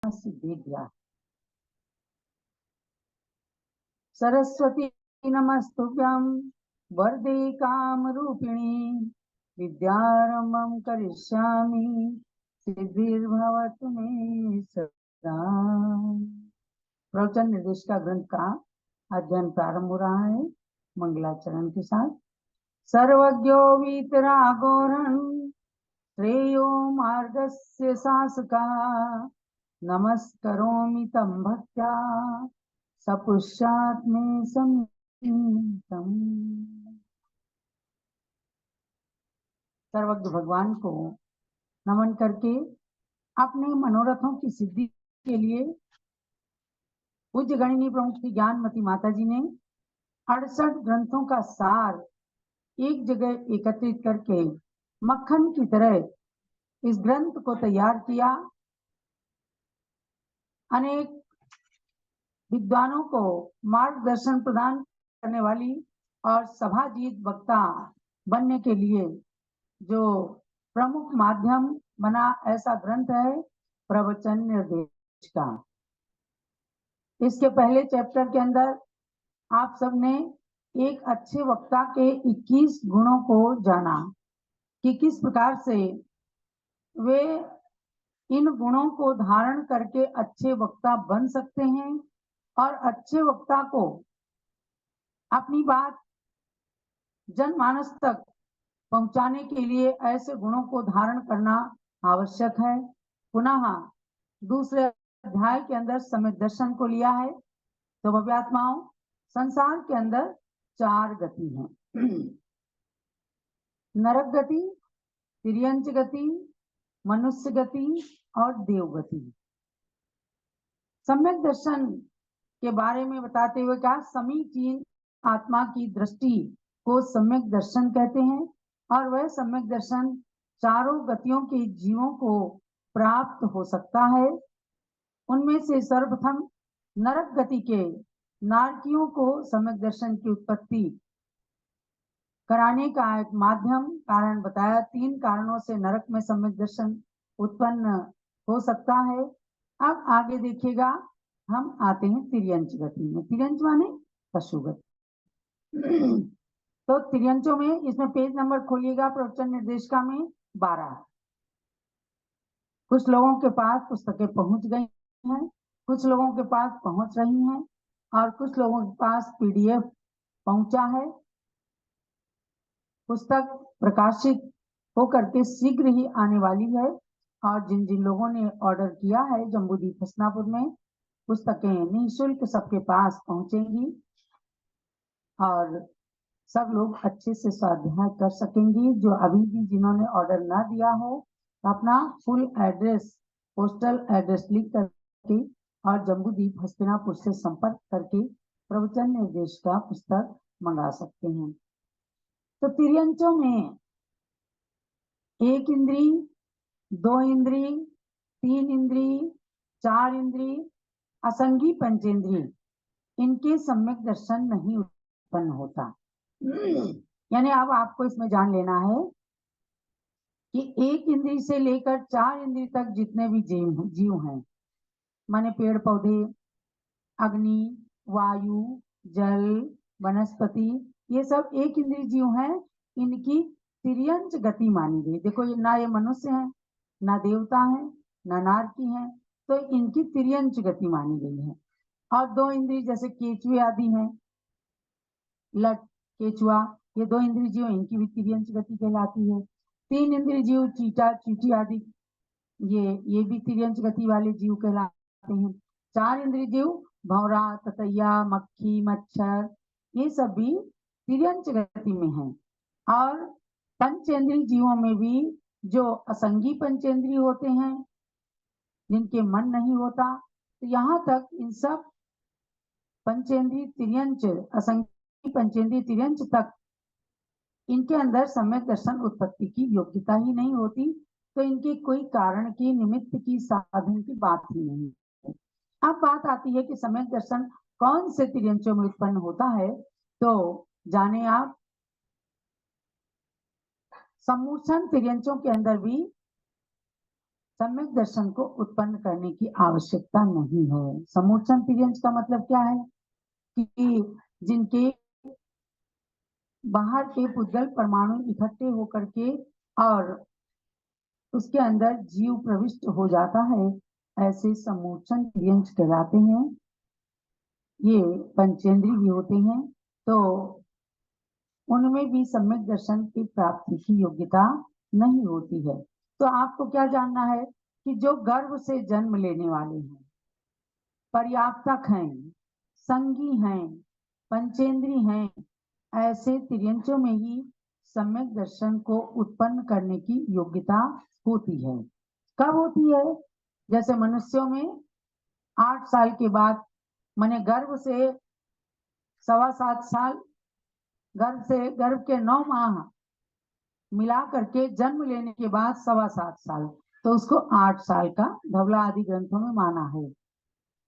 सिद्धिद्या। सरस्वती नमस्तुभ्यं वरदे कामरूपिणी विद्यारंभं करिष्यामि सिद्धिर्भवतु मे सदा। प्रवचन निर्देशिका ग्रंथ का अध्ययन प्रारंभ हो रहा है मंगलाचरण के साथ। सर्वज्ञो वीतरागोरं श्रेयो मार्गस्य शासका नमस्करोमि तं भक्त्या सपुष्यात् मे समीतम्। सर्वज्ञ भगवान को नमन करके अपने मनोरथों की सिद्धि के लिए पूज्य गणिनी प्रमुख श्री ज्ञानमती माता जी ने 68 ग्रंथों का सार एक जगह एकत्रित करके मक्खन की तरह इस ग्रंथ को तैयार किया। अनेक विद्वानों को मार्गदर्शन प्रदान करने वाली और सभाजीत वक्ता बनने के लिए जो प्रमुख माध्यम बना ऐसा ग्रंथ है प्रवचन निर्देश का। इसके पहले चैप्टर के अंदर आप सबने एक अच्छे वक्ता के 21 गुणों को जाना कि किस प्रकार से वे इन गुणों को धारण करके अच्छे वक्ता बन सकते हैं और अच्छे वक्ता को अपनी बात जनमानस तक पहुंचाने के लिए ऐसे गुणों को धारण करना आवश्यक है। पुनः दूसरे अध्याय के अंदर सम्यक दर्शन को लिया है। तो भव्यात्माओं, संसार के अंदर 4 गति हैं। नरक गति, तिर्यंच गति, मनुष्य गति और देव गति। सम्यक दर्शन के बारे में बताते हुए कहा समीचीन आत्मा की दृष्टि को सम्यक दर्शन कहते हैं और वह सम्यक दर्शन चारों गतियों के जीवों को प्राप्त हो सकता है। उनमें से सर्वप्रथम नरक गति के नारकियों को सम्यक दर्शन की उत्पत्ति कराने का एक माध्यम कारण बताया। 3 कारणों से नरक में सम्यक दर्शन उत्पन्न हो सकता है। अब आगे देखिएगा, हम आते हैं तिर्यंच गति में। तिर्यंच माने पशु गति। तो तिर्यंचों में इसमें पेज नंबर खोलिएगा प्रवचन निर्देशिका में 12। कुछ लोगों के पास पुस्तकें पहुंच गई हैं, कुछ लोगों के पास पहुंच रही हैं और कुछ लोगों के पास पीडीएफ पहुंचा है। पुस्तक प्रकाशित होकर के शीघ्र ही आने वाली है और जिन जिन लोगों ने ऑर्डर किया है जम्बूद्वीप हसनापुर में पुस्तकें निःशुल्क सबके पास पहुंचेंगी और सब लोग अच्छे से स्वाध्याय कर सकेंगी। जो अभी भी जिन्होंने ऑर्डर ना दिया हो अपना फुल एड्रेस, पोस्टल एड्रेस लिख करके और जम्बूद्वीप हस्तिनापुर से संपर्क करके प्रवचन निर्देश का पुस्तक मंगा सकते हैं। तो तिर्यंचों में 1 इंद्री, 2 इंद्री, 3 इंद्री, 4 इंद्री, असंगी पंचेंद्री, इनके सम्यक दर्शन नहीं उत्पन्न होता। यानी अब आपको इसमें जान लेना है कि 1 इंद्री से लेकर 4 इंद्री तक जितने भी जीव हैं, माने पेड़ पौधे, अग्नि, वायु, जल, वनस्पति, ये सब 1 इंद्री जीव हैं। इनकी तिर्यंच गति मानी गई। देखो ये ना ये मनुष्य हैं, ना देवता हैं, ना नारकी हैं, तो इनकी तिर्यंच गति मानी गई है। और 2 इंद्री जैसे केचुए आदि हैं, लट, केचुआ, ये 2 इंद्रिय जीव, इनकी भी तिर्यंच गति कहलाती है। 3 इंद्रिय जीव चीटा, चींटी आदि, ये भी तिर्यंच गति वाले जीव कहलाते हैं। 4 इंद्रिय जीव भौरा, ततैया, मक्खी, मच्छर, ये सब भी तिर्यंच गति में हैं। और पंचेंद्रिय जीवों में भी जो असंगी पंचेंद्रिय होते हैं, जिनके मन नहीं होता, तो यहाँ तक इन सब पंचेंद्रिय तिर्यंच, असंगी पंचेंद्रिय तिर्यंच तक इनके अंदर सम्यक दर्शन उत्पत्ति की योग्यता ही नहीं होती। तो इनके कोई कारण की, निमित्त की, साधन की बात ही नहीं है। अब बात आती है कि सम्यक दर्शन कौन से तिर्यंचों में उत्पन्न होता है। तो जाने आप, सम्मूर्छन तिर्यंचों के अंदर भी सम्यक दर्शन को उत्पन्न करने की आवश्यकता नहीं है। समूर्छन तिर्यंच का मतलब क्या है कि जिनके बाहर के पुद्गल परमाणु इकट्ठे होकर के और उसके अंदर जीव प्रविष्ट हो जाता है, ऐसे समूर्छन तिर्यंच कहलाते हैं। ये पंचेंद्रिय होते हैं, तो उनमें भी सम्यक दर्शन की प्राप्ति की योग्यता नहीं होती है। तो आपको क्या जानना है कि जो गर्भ से जन्म लेने वाले हैं, पर्याप्तक हैं, संगी हैं, पंचेंद्री हैं, ऐसे तिर्यंचों में ही सम्यक दर्शन को उत्पन्न करने की योग्यता होती है। कब होती है? जैसे मनुष्यों में 8 साल के बाद, माने गर्भ से 7.25 साल, गर्भ के 9 माह मिला करके जन्म लेने के बाद 7.25 साल, तो उसको 8 साल का धवला आदि ग्रंथों में माना है।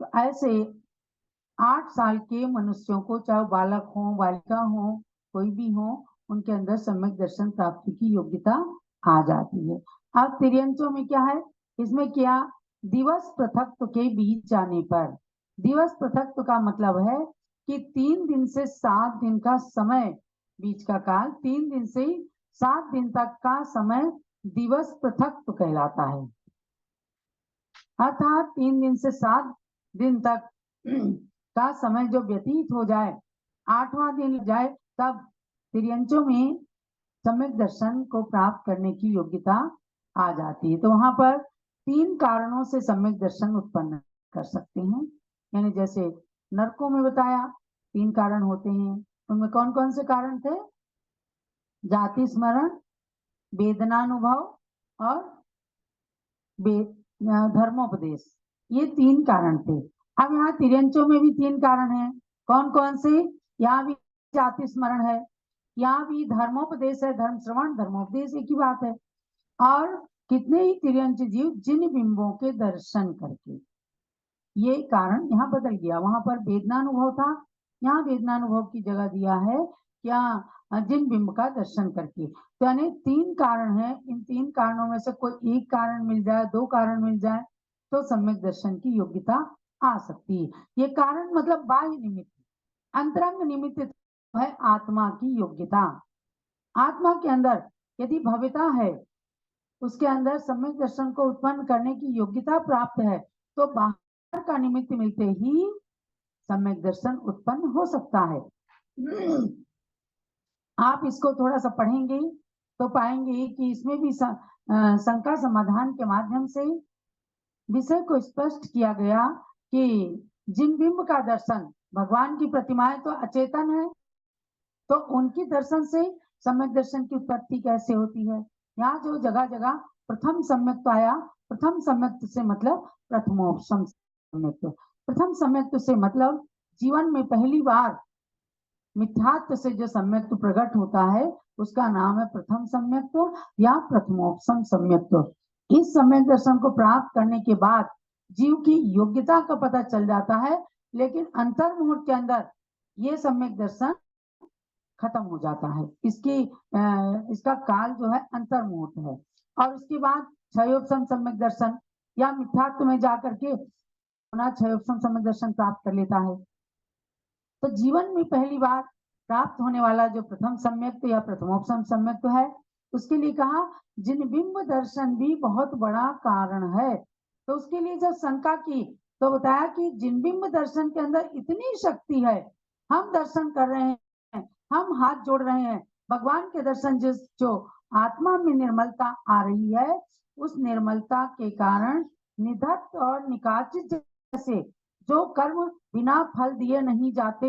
तो ऐसे 8 साल के मनुष्यों को, चाहे बालक हो बालिका हो कोई भी हो, उनके अंदर सम्यक दर्शन प्राप्ति की योग्यता आ जाती है। अब तिर्यंचों में क्या है, इसमें क्या दिवस पृथक्त्व के बीच जाने पर, दिवस पृथक्त्व का मतलब है कि 3 दिन से 7 दिन का समय, बीच का काल 3 दिन से 7 दिन तक का समय दिवस पृथक्त्व कहलाता है। अर्थात 3 दिन से 7 दिन तक का समय जो व्यतीत हो जाए, 8वां दिन जाए, तब तिर्यंचों में सम्यक दर्शन को प्राप्त करने की योग्यता आ जाती है। तो वहां पर 3 कारणों से सम्यक दर्शन उत्पन्न कर सकते हैं। यानी जैसे नरकों में बताया 3 कारण होते हैं, उनमें कौन कौन से कारण थे? जाति स्मरण, वेदनानुभव और धर्मोपदेश, ये 3 कारण थे। अब यहाँ तिर्यंचों में भी 3 कारण हैं। कौन कौन से? यहाँ भी जाति स्मरण है, यहाँ भी धर्मोपदेश है, धर्म श्रवण धर्मोपदेश एक ही बात है। और कितने ही तिर्यंच जीव जिन बिंबों के दर्शन करके, ये कारण यहाँ बदल गया। वहां पर वेदनानुभव था, यहाँ वेदनानुभव की जगह दिया है क्या, जिन बिंब का दर्शन करके। तो यानी 3 कारण है, इन 3 कारणों में से कोई एक कारण मिल जाए, 2 कारण मिल जाए, तो सम्यक दर्शन की योग्यता आ सकती है। ये कारण मतलब बाह्य निमित्त, अंतरंग निमित्त है आत्मा की योग्यता। आत्मा के अंदर यदि भव्यता है, उसके अंदर सम्यक दर्शन को उत्पन्न करने की योग्यता प्राप्त है, तो बाहर का निमित्त मिलते ही सम्यक दर्शन उत्पन्न हो सकता है। आप इसको थोड़ा सा पढ़ेंगे तो पाएंगे कि इसमें भी शंका समाधान के माध्यम से विषय को स्पष्ट किया गया कि जिन बिंब का दर्शन, भगवान की प्रतिमाएं तो अचेतन है, तो उनकी दर्शन से सम्यक दर्शन की उत्पत्ति कैसे होती है? यहाँ जो जगह जगह प्रथम सम्यक आया, प्रथम सम्यक से मतलब प्रथमोपम सम्यक, प्रथम सम्यक से मतलब जीवन में पहली बार मिथ्यात्व से जो सम्यक्त्व प्रकट होता है, उसका नाम है प्रथम सम्यक्त्व या प्रथमोपम सम्यक्त्व। इस सम्यक दर्शन को प्राप्त करने के बाद जीव की योग्यता का पता चल जाता है, लेकिन अंतर मुहूर्त के अंदर ये सम्यक दर्शन खत्म हो जाता है। इसका काल जो है अंतर मुहूर्त है, और उसके बाद क्षयोपम सम्यक दर्शन या मिथ्यात्व में जाकर के क्षयोपम सम्यक दर्शन प्राप्त कर लेता है। तो जीवन में पहली बार प्राप्त होने वाला जो प्रथम सम्यक या प्रथमोपम सम्यक है, उसके लिए कहा जिन बिंब दर्शन भी बहुत बड़ा कारण है। तो उसके लिए जब शंका की तो बताया कि जिन बिंब दर्शन के अंदर इतनी शक्ति है, हम दर्शन कर रहे हैं, हम हाथ जोड़ रहे हैं, भगवान के दर्शन जो आत्मा में निर्मलता आ रही है, उस निर्मलता के कारण निधत्त और निकाचित जैसे जो कर्म बिना फल दिए नहीं जाते,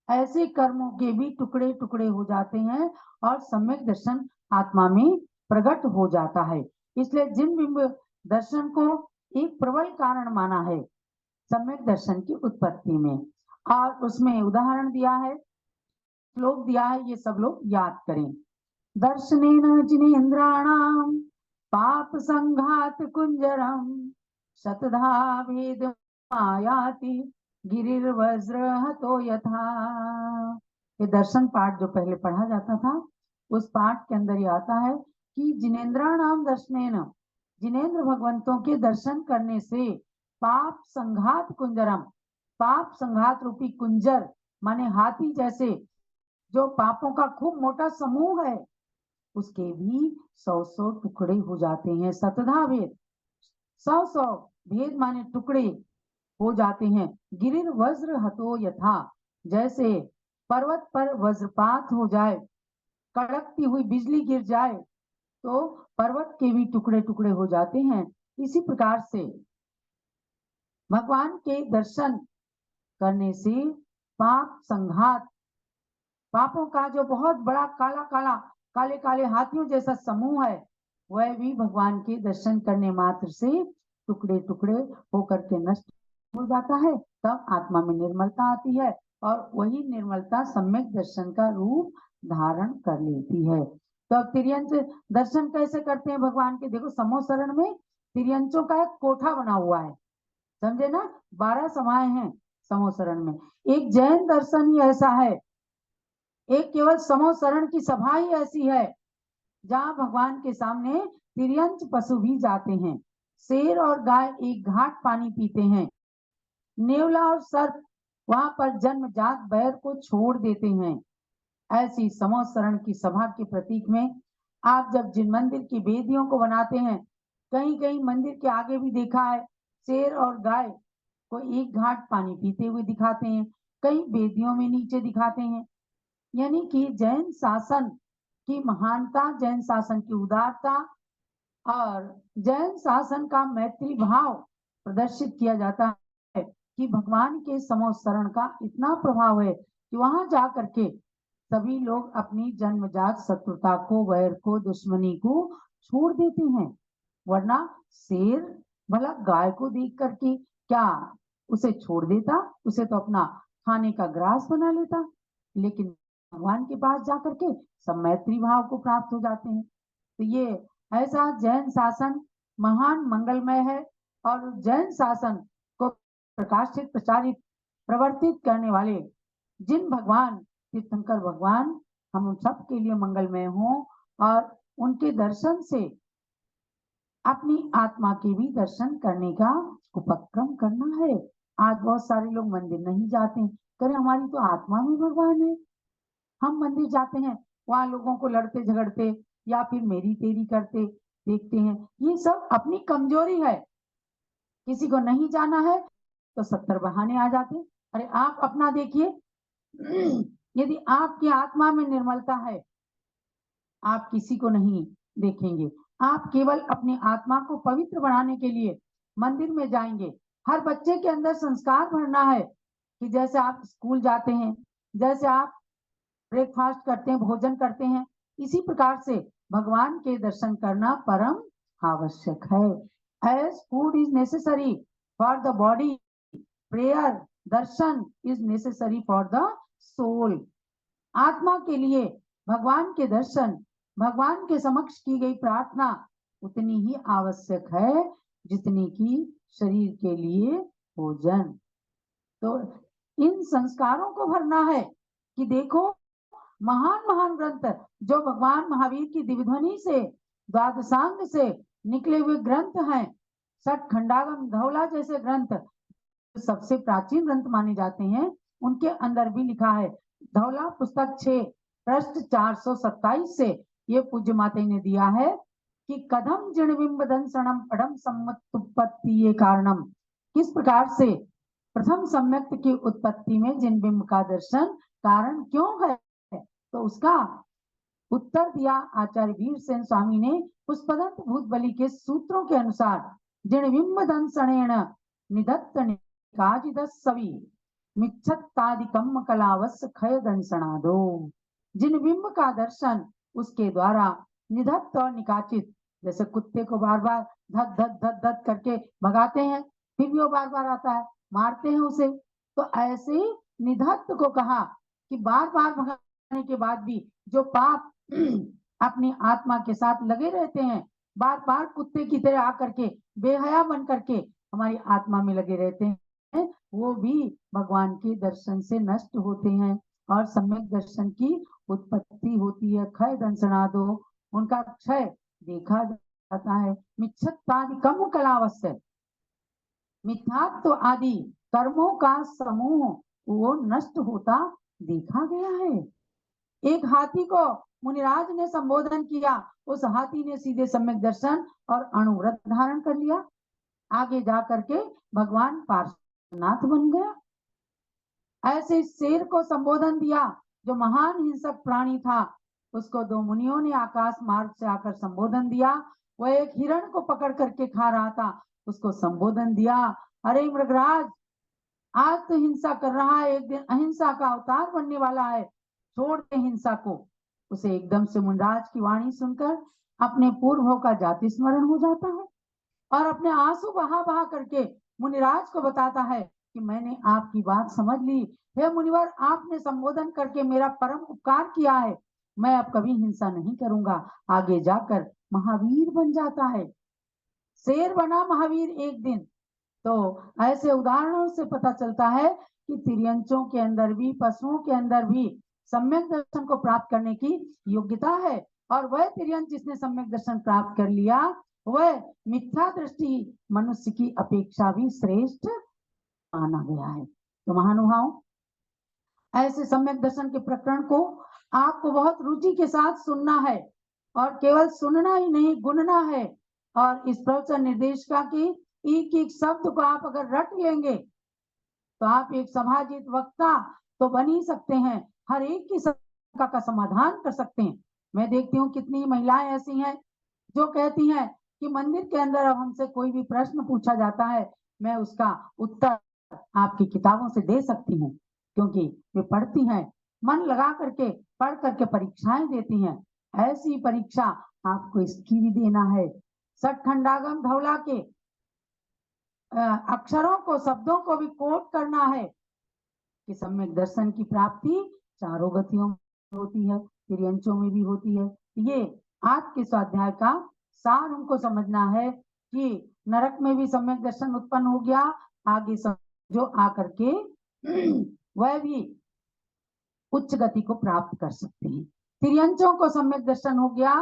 ऐसे कर्मों के भी टुकड़े टुकड़े हो जाते हैं और सम्यक दर्शन आत्मा में प्रकट हो जाता है। इसलिए जिन बिंब दर्शन को एक प्रबल कारण माना है सम्यक दर्शन की उत्पत्ति में, और उसमें उदाहरण दिया है, श्लोक दिया है, ये सब लोग याद करें। दर्शनेन जिनेन्द्राणाम पाप संघात कुंजरम शतधा भेद आयाति गिरिर्वज्र हतो यथा। ये दर्शन पाठ जो पहले पढ़ा जाता था, उस पाठ के अंदर ये आता है कि जिनेन्द्राणाम दर्शनेन, जिनेंद्र भगवंतों के दर्शन करने से पाप संघात कुंजरम, पाप संघात रूपी कुंजर माने हाथी जैसे जो पापों का खूब मोटा समूह है, उसके भी 100 टुकड़े हो जाते हैं। शतधा भेद, 100 भेद माने टुकड़े हो जाते हैं। गिरिर वज्र हतो यथा, जैसे पर्वत पर वज्रपात हो जाए, कड़कती हुई बिजली गिर जाए तो पर्वत के भी टुकड़े टुकड़े हो जाते हैं। इसी प्रकार से भगवान के दर्शन करने से पाप संघात, पापों का जो बहुत बड़ा काला काला काले काले हाथियों जैसा समूह है, वह भी भगवान के दर्शन करने मात्र से टुकड़े टुकड़े होकर के नष्ट हो जाता है। तब आत्मा में निर्मलता आती है और वही निर्मलता सम्यक दर्शन का रूप धारण कर लेती है। तो तिर्यंच दर्शन कैसे करते हैं भगवान के? देखो समोसरण में तिर्यंचों का एक कोठा बना हुआ है, समझे ना, 12 समाएं हैं समोसरण में। एक जैन दर्शन ही ऐसा है, एक केवल समोसरण की सभा ही ऐसी है जहां भगवान के सामने तिर्यंच पशु भी जाते हैं। शेर और गाय एक घाट पानी पीते हैं। नेवला और सर्प वहां पर जन्मजात बैर को छोड़ देते हैं। ऐसी समोसरण की सभा के प्रतीक में आप जब जिन मंदिर की वेदियों को बनाते हैं, कहीं कहीं मंदिर के आगे भी देखा है शेर और गाय को एक घाट पानी पीते हुए दिखाते हैं, कई वेदियों में नीचे दिखाते हैं। यानी कि जैन शासन की महानता, जैन शासन की उदारता और जैन शासन का मैत्री भाव प्रदर्शित किया जाता है कि भगवान के समोसरण का इतना प्रभाव है कि वहां जा करके सभी लोग अपनी जन्मजात शत्रुता को, वैर को, दुश्मनी को छोड़ देते हैं। वरना शेर भला गाय को देख करके क्या उसे छोड़ देता? उसे तो अपना खाने का ग्रास बना लेता। लेकिन भगवान के पास जाकर के सब मैत्री भाव को प्राप्त हो जाते हैं। तो ये ऐसा जैन शासन महान मंगलमय है और जैन शासन को प्रकाशित, प्रचारित, प्रवर्तित करने वाले जिन भगवान तीर्थंकर भगवान हम सब के लिए मंगलमय हों और उनके दर्शन से अपनी आत्मा के भी दर्शन करने का उपक्रम करना है। आज बहुत सारे लोग मंदिर नहीं जाते, करें हमारी तो आत्मा में भगवान है। हम मंदिर जाते हैं, वहां लोगों को लड़ते झगड़ते या फिर मेरी तेरी करते देखते हैं। ये सब अपनी कमजोरी है। किसी को नहीं जाना है तो 70 बहाने आ जाते। अरे आप अपना देखिए, यदि आपकी आत्मा में निर्मलता है, आप किसी को नहीं देखेंगे। आप केवल अपनी आत्मा को पवित्र बनाने के लिए मंदिर में जाएंगे। हर बच्चे के अंदर संस्कार भरना है कि जैसे आप स्कूल जाते हैं, जैसे आप ब्रेकफास्ट करते हैं, भोजन करते हैं, इसी प्रकार से भगवान के दर्शन करना परम आवश्यक है। As food is necessary for the body, prayer दर्शन is necessary for the soul. आत्मा के लिए भगवान के दर्शन, भगवान के समक्ष की गई प्रार्थना उतनी ही आवश्यक है जितनी कि शरीर के लिए भोजन। तो इन संस्कारों को भरना है कि देखो महान महान ग्रंथ जो भगवान महावीर की दिव्यध्वनि से, द्वादशांग से निकले हुए ग्रंथ हैं, सठ खंडागम, धौला जैसे ग्रंथ सबसे प्राचीन ग्रंथ माने जाते हैं, उनके अंदर भी लिखा है। धौला पुस्तक 6 पृष्ठ 427 से ये पूज्य माता ने दिया है कि कदम जिणबिंब दंसणम पडम सम्मतुत्पत्ति कारणम, किस प्रकार से प्रथम सम्यक्त की उत्पत्ति में जिनबिंब का दर्शन कारण क्यों है, तो उसका उत्तर दिया आचार्य वीरसेन स्वामी ने पुष्पदंत भूत बलि के सूत्रों के अनुसार। जिणबिंब दंसणेन निधत्त काजिदस्सवि मिच्छत्तादिकम कलावस खय दंसणादो। जिन बिंब का दर्शन उसके द्वारा निधत्त और निकाचित, जैसे कुत्ते को बार बार धत धत धत धत करके भगाते हैं, फिर भी वो बार बार आता है, मारते हैं उसे, तो ऐसे निधत्त को कहा कि बार बार भगाने के बाद भी जो पाप अपनी आत्मा के साथ लगे रहते हैं, बार बार कुत्ते की तरह आकर के बेहया बन करके हमारी आत्मा में लगे रहते हैं, वो भी भगवान के दर्शन से नष्ट होते हैं और सम्यक दर्शन की उत्पत्ति होती है। क्षय दंसनादो, उनका क्षय देखा कहता है मिच्छत्तादि कर्म कलावस्य, मिथ्यात्व आदि कर्मों का समूह वो नष्ट होता देखा गया है। एक हाथी को मुनिराज ने संबोधन किया, उस हाथी ने सीधे सम्यक दर्शन और अणुव्रत धारण कर लिया, आगे जा करके भगवान पार्श्वनाथ बन गया। ऐसे शेर को संबोधन दिया जो महान हिंसक प्राणी था, उसको दो मुनियों ने आकाश मार्ग से आकर संबोधन दिया। वह एक हिरण को पकड़ करके खा रहा था, उसको संबोधन दिया, अरे मृगराज, आज तो हिंसा कर रहा है, एक दिन अहिंसा का अवतार बनने वाला है, छोड़ दे हिंसा को। उसे एकदम से मुनिराज की वाणी सुनकर अपने पूर्वों का जाति स्मरण हो जाता है और अपने आंसू बहा बहा करके मुनिराज को बताता है कि मैंने आपकी बात समझ ली, हे मुनिवर, आपने संबोधन करके मेरा परम उपकार किया है, मैं अब कभी हिंसा नहीं करूंगा। आगे जाकर महावीर बन जाता है, शेर बना महावीर एक दिन। तो ऐसे उदाहरणों से पता चलता है कि तिर्यंचों के अंदर भी, पशुओं के अंदर भी सम्यक दर्शन को प्राप्त करने की योग्यता है, और वह तिर्यंच जिसने सम्यक दर्शन प्राप्त कर लिया, वह मिथ्या दृष्टि मनुष्य की अपेक्षा भी श्रेष्ठ माना गया है। तो महानुभाव, ऐसे सम्यक दर्शन के प्रकरण को आपको बहुत रुचि के साथ सुनना है, और केवल सुनना ही नहीं, गुनना है। और इस प्रवचन निर्देशिका की एक एक शब्द को आप अगर रट लेंगे तो आप एक सभाजित वक्ता तो बन ही सकते हैं, हर एक की शंका का समाधान कर सकते हैं। मैं देखती हूँ कितनी महिलाएं ऐसी हैं जो कहती हैं कि मंदिर के अंदर अब हमसे कोई भी प्रश्न पूछा जाता है, मैं उसका उत्तर आपकी किताबों से दे सकती हूँ, क्योंकि वे पढ़ती हैं, मन लगा करके पढ़ करके परीक्षाएं देती हैं। ऐसी परीक्षा आपको इसकी भी देना है। सठखंडागम धौला के अक्षरों को, शब्दों को भी कोट करना है कि सम्यक दर्शन की प्राप्ति चारों गतियों में होती है, तिर्यंचों में भी होती है। ये आज के स्वाध्याय का सार हमको समझना है कि नरक में भी सम्यक दर्शन उत्पन्न हो गया, आगे जो आकर के वह भी उच्च गति को प्राप्त कर सकते हैं। तिर्यंचों को सम्यक दर्शन हो गया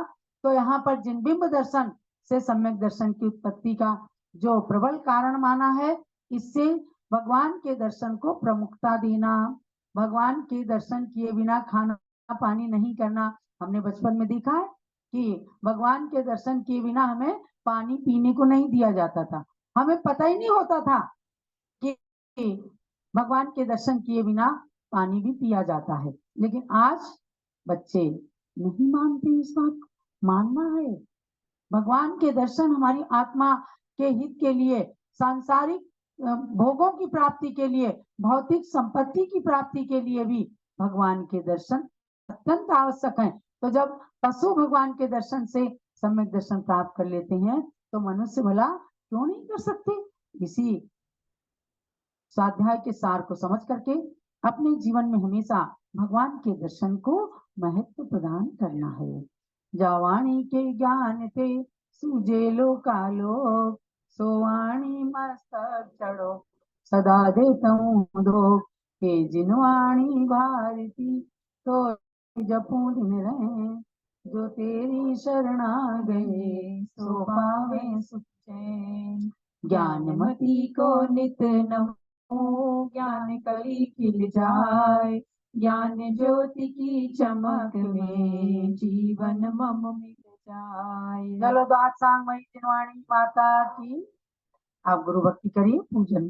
तो यहाँ पर जिन बिंब दर्शन से सम्यक दर्शन की उत्पत्ति का जो प्रबल कारण माना है, इससे भगवान के दर्शन को प्रमुखता देना, भगवान के दर्शन किए बिना खाना पानी नहीं करना। हमने बचपन में देखा है कि भगवान के दर्शन किए बिना हमें पानी पीने को नहीं दिया जाता था, हमें पता ही नहीं होता था कि भगवान के दर्शन किए बिना पानी भी पिया जाता है। लेकिन आज बच्चे नहीं मानते इस बात को, मानना है। भगवान के दर्शन हमारी आत्मा के हित के लिए, सांसारिक भोगों की प्राप्ति के लिए, भौतिक संपत्ति की प्राप्ति के लिए भी भगवान के दर्शन अत्यंत आवश्यक है। तो जब पशु भगवान के दर्शन से सम्यक दर्शन प्राप्त कर लेते हैं तो मनुष्य भला क्यों नहीं कर सकते। इसी स्वाध्याय के सार को समझ करके अपने जीवन में हमेशा भगवान के दर्शन को महत्व प्रदान करना है। जावाणी के ज्ञान ते सूझे लोकालोक, सोवाणी मस्तक चढ़ो सदा देतऊं दो, के जिनवाणी भारती तो जपू दिन रहे, जो तेरी शरणा गए सो पावे सुख चैन। ज्ञानमती को नित नमो, ज्ञान कली खिल जाए, ज्ञान ज्योति की चमक में जीवन मम मिल जाए। चलो दात सांग मई जिनवाणी माता की। आप गुरु भक्ति करिए, पूजन